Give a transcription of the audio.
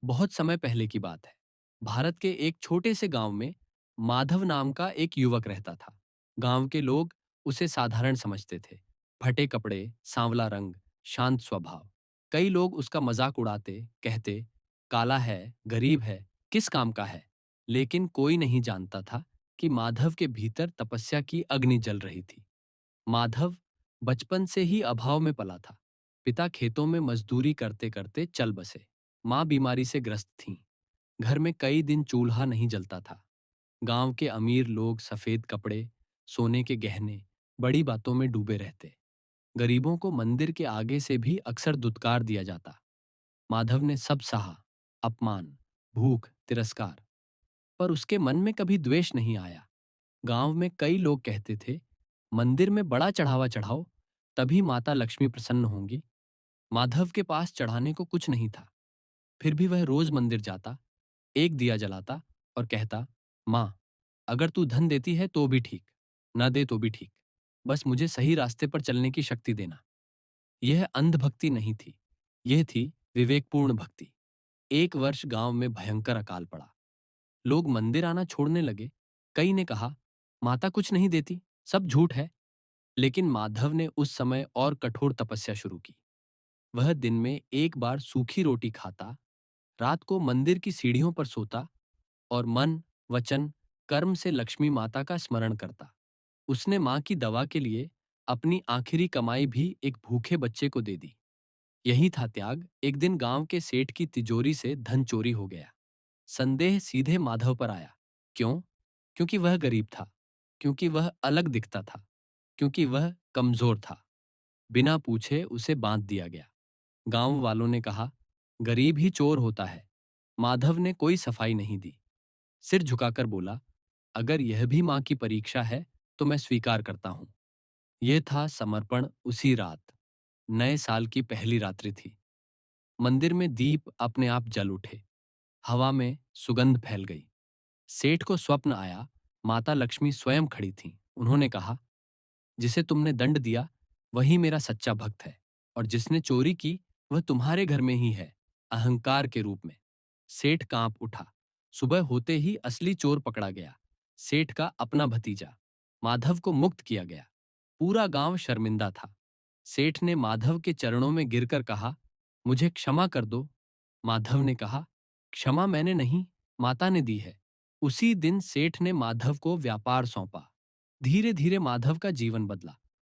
बहुत समय पहले की बात है। भारत के एक छोटे से गांव में माधव नाम का एक युवक रहता था। गांव के लोग उसे साधारण समझते थे। फटे कपड़े, सांवला रंग, शांत स्वभाव। कई लोग उसका मजाक उड़ाते, कहते, काला है, गरीब है, किस काम का है। लेकिन कोई नहीं जानता था कि माधव के भीतर तपस्या की अग्नि जल रही थी। माधव बचपन से ही अभाव में पला था। पिता खेतों में मजदूरी करते करते चल बसे। माँ बीमारी से ग्रस्त थीं। घर में कई दिन चूल्हा नहीं जलता था। गांव के अमीर लोग सफेद कपड़े, सोने के गहने, बड़ी बातों में डूबे रहते। गरीबों को मंदिर के आगे से भी अक्सर दुत्कार दिया जाता। माधव ने सब सहा, अपमान, भूख, तिरस्कार, पर उसके मन में कभी द्वेष नहीं आया। गांव में कई लोग कहते थे, मंदिर में बड़ा चढ़ावा चढ़ाओ, तभी माता लक्ष्मी प्रसन्न होंगी। माधव के पास चढ़ाने को कुछ नहीं था, फिर भी वह रोज मंदिर जाता, एक दिया जलाता और कहता, माँ, अगर तू धन देती है तो भी ठीक, न दे तो भी ठीक, बस मुझे सही रास्ते पर चलने की शक्ति देना। यह अंधभक्ति नहीं थी, यह थी विवेकपूर्ण भक्ति। एक वर्ष गांव में भयंकर अकाल पड़ा। लोग मंदिर आना छोड़ने लगे। कई ने कहा, माता कुछ नहीं देती, सब झूठ है। लेकिन माधव ने उस समय और कठोर तपस्या शुरू की। वह दिन में एक बार सूखी रोटी खाता, रात को मंदिर की सीढ़ियों पर सोता और मन, वचन, कर्म से लक्ष्मी माता का स्मरण करता। उसने मां की दवा के लिए अपनी आखिरी कमाई भी एक भूखे बच्चे को दे दी। यही था त्याग। एक दिन गांव के सेठ की तिजोरी से धन चोरी हो गया। संदेह सीधे माधव पर आया। क्यों? क्योंकि वह गरीब था, क्योंकि वह अलग दिखता था, क्योंकि वह कमजोर था। बिना पूछे उसे बांध दिया गया। गांव वालों ने कहा, गरीब ही चोर होता है। माधव ने कोई सफाई नहीं दी। सिर झुकाकर बोला, अगर यह भी मां की परीक्षा है तो मैं स्वीकार करता हूं। यह था समर्पण। उसी रात, नए साल की पहली रात्रि थी। मंदिर में दीप अपने आप जल उठे। हवा में सुगंध फैल गई। सेठ को स्वप्न आया, माता लक्ष्मी स्वयं खड़ी थीं। उन्होंने कहा, जिसे तुमने दंड दिया वही मेरा सच्चा भक्त है, और जिसने चोरी की वह तुम्हारे घर में ही है, अहंकार के रूप में। सेठ कांप उठा। सुबह होते ही असली चोर पकड़ा गया, सेठ का अपना भतीजा। माधव को मुक्त किया गया। पूरा गांव शर्मिंदा था। सेठ ने माधव के चरणों में गिरकर कहा, मुझे क्षमा कर दो। माधव ने कहा, क्षमा मैंने नहीं, माता ने दी है। उसी दिन सेठ ने माधव को व्यापार सौंपा। धीरे धीरे माधव का जीवन बदला।